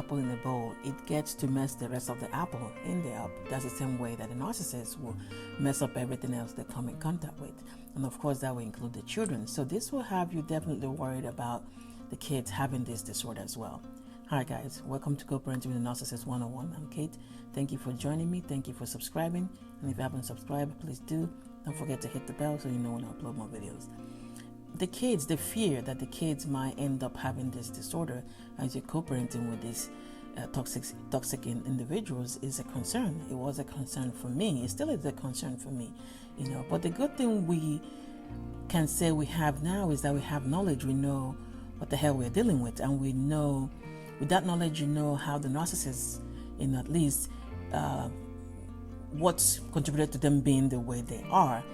apple in the bowl, it gets to mess the rest of the apple in there up. That's the same way that the narcissist will mess up everything else they come in contact with. And of course, that will include the children. So this will have you definitely worried about the kids having this disorder as well. Hi guys, welcome to Coparenting with the Narcissist 101. I'm Kate. Thank you for joining me. Thank you for subscribing. And if you haven't subscribed, please do. Don't forget to hit the bell so you know when I upload more videos. The kids, the fear that the kids might end up having this disorder as you're co-parenting with these toxic individuals is a concern. It was a concern for me. It still is a concern for me, But the good thing we can say we have now is that we have knowledge. We know what the hell we're dealing with, and we know, with that knowledge, how the narcissists, at least, what's contributed to them being the way they are.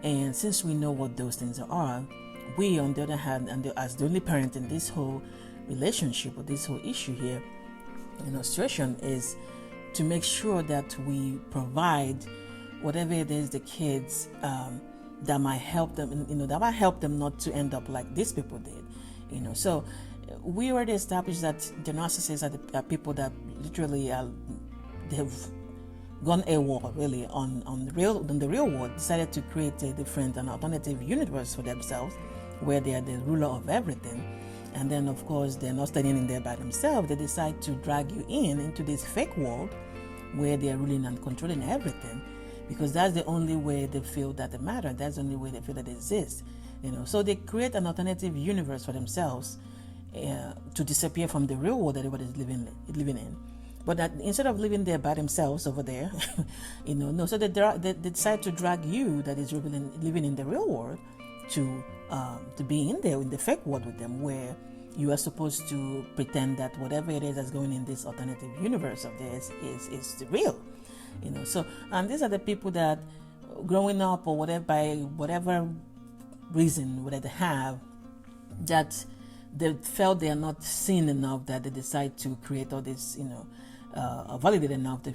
And since we know what those things are, we, on the other hand, and as the only parent in this whole relationship or this whole issue here, situation, is to make sure that we provide whatever it is the kids that might help them, that might help them not to end up like these people did, So we already established that the narcissists are people that literally they've gone AWOL really on the real world, decided to create a different and alternative universe for themselves, where they are the ruler of everything. And then of course they're not standing in there by themselves. They decide to drag you into this fake world where they are ruling and controlling everything, because that's the only way they feel that they matter. That's the only way they feel that they exist. So they create an alternative universe for themselves to disappear from the real world that everybody's living in. But instead of living there by themselves over there, so they decide to drag you, that is living in the real world, to be in there in the fake world with them, where you are supposed to pretend that whatever it is that's going in this alternative universe of theirs is real. So, and these are the people that, growing up or whatever, by whatever reason, whatever they have, that they felt they are not seen enough, that they decide to create all this, validate enough, they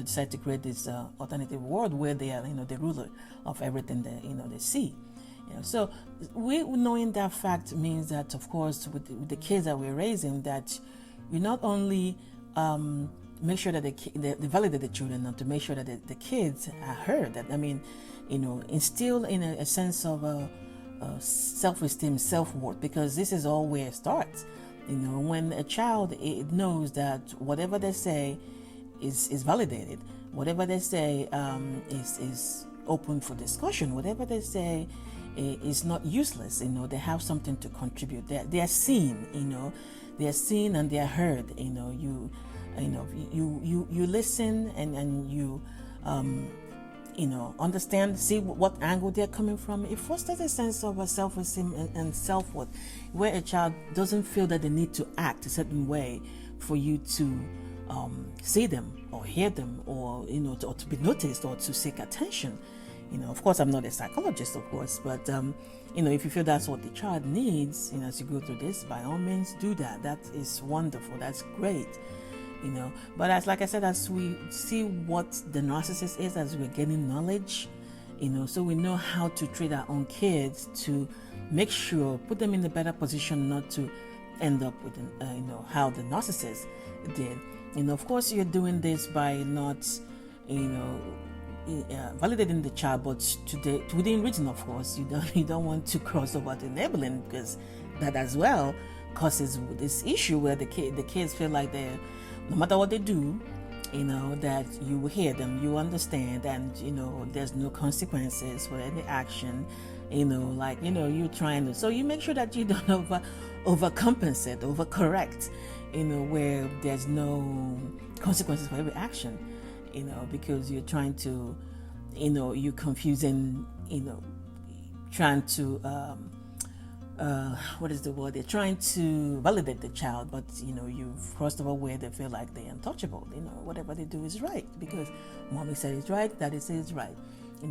decide to create this alternative world where they are, the ruler of everything that, they see. So we knowing that fact means that, of course, with the kids that we're raising, that we not only make sure that they validate the children, and to make sure that the kids are heard. That, instill in a sense of self-esteem, self-worth, because this is all where it starts. When a child, it knows that whatever they say is validated, whatever they say is open for discussion, whatever they say is not useless. They have something to contribute. They are seen. They are seen and they are heard. You listen and you understand, see what angle they're coming from. It fosters a sense of a self-esteem and self-worth, where a child doesn't feel that they need to act a certain way for you to see them or hear them, or or to be noticed or to seek attention. Of course, I'm not a psychologist, of course, but if you feel that's what the child needs, as you go through this, by all means do that. That is wonderful. That's great. But as we see what the narcissist is, as we're getting knowledge, so we know how to treat our own kids, to make sure, put them in a better position not to end up with, how the narcissist did. Of course, you're doing this by not, validating the child, but within reason, of course. You don't want to cross over to enabling, because that as well causes this issue where the kids feel like they're, no matter what they do, that you will hear them, you understand, and there's no consequences for any action. You're trying to, so you make sure that you don't overcompensate, overcorrect, where there's no consequences for every action, because you're trying to, you're confusing, trying to, what is the word? They're trying to validate the child, but you've crossed over where they feel like they're untouchable. Whatever they do is right, because mommy said it's right, daddy says it's right.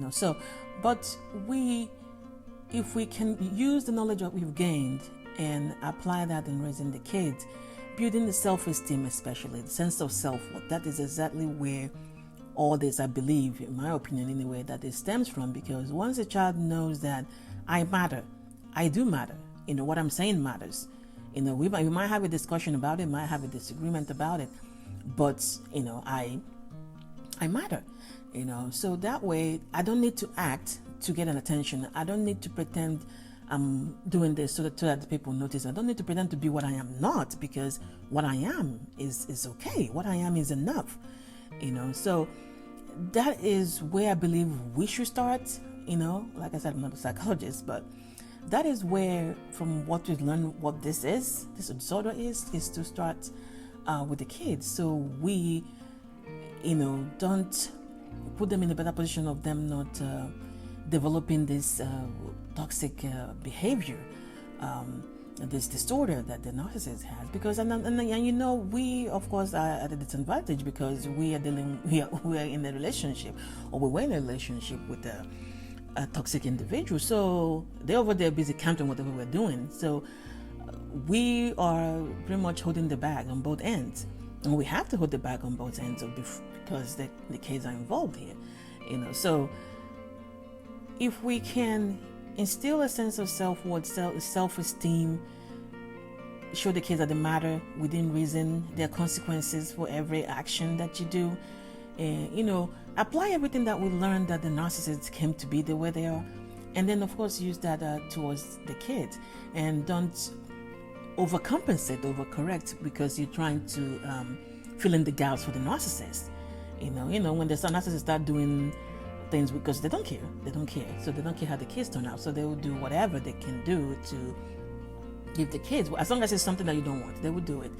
So, but if we can use the knowledge that we've gained and apply that in raising the kids, building the self-esteem, especially the sense of self-worth, that is exactly where all this, I believe, in my opinion anyway, that it stems from. Because once a child knows that I matter, I do matter, what I'm saying matters, we might have a discussion about it, might have a disagreement about it, but I matter. So that way I don't need to act to get an attention. I don't need to pretend I'm doing this so that the people notice. I don't need to pretend to be what I am not, because what I am is okay. What I am is enough. So that is where I believe we should start. Like I said, I'm not a psychologist, but that is where, from what we've learned, what this disorder is to start with the kids. So we, don't put them in a better position of them not developing this toxic behavior, this disorder that the narcissist has. Because we of course are at a disadvantage, because we are in a relationship, or we were in a relationship with a toxic individual. So they're over there busy counting whatever we're doing. So we are pretty much holding the bag on both ends, and we have to hold the bag on both ends because the kids are involved here. So if we can instill a sense of self-worth, self-esteem, show the kids that they matter within reason, there are consequences for every action that you do, and apply everything that we learned that the narcissists came to be the way they are, and then of course use that towards the kids, and don't overcorrect because you're trying to fill in the gaps for the narcissist. When the narcissists start doing things because they don't care, so they don't care how the kids turn out, so they will do whatever they can do to give the kids, as long as it's something that you don't want, they will do it.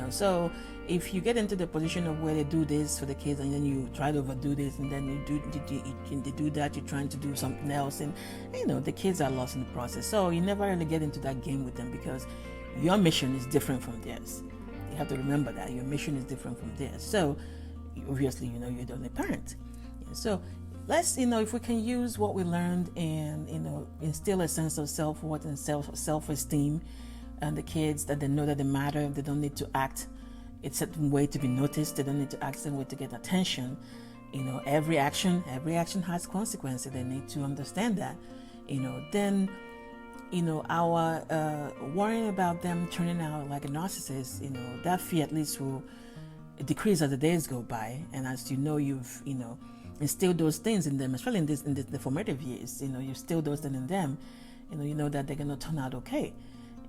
So if you get into the position of where they do this for the kids, and then you try to overdo this, and then you do that, you're trying to do something else, and the kids are lost in the process. So you never really get into that game with them, because your mission is different from theirs. You have to remember that your mission is different from theirs. So obviously, you're the only parent. So let's, if we can use what we learned and, instill a sense of self-worth and self-esteem, and the kids, that they know that they matter. They don't need to act a certain way to be noticed. They don't need to act a certain way to get attention. Every action has consequences. They need to understand that. Then, our worrying about them turning out like a narcissist, that fear at least will decrease as the days go by. And as you've, instill those things in them, especially in the formative years. You instill those things in them. You know that they're gonna turn out okay.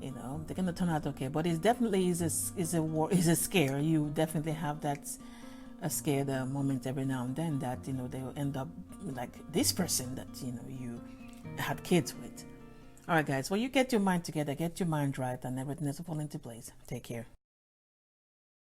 They're gonna turn out okay. But it definitely is a scare. You definitely have that a scared moment every now and then that they'll end up like this person that you had kids with. All right, guys. Well, you get your mind together, get your mind right, and everything else will fall into place. Take care.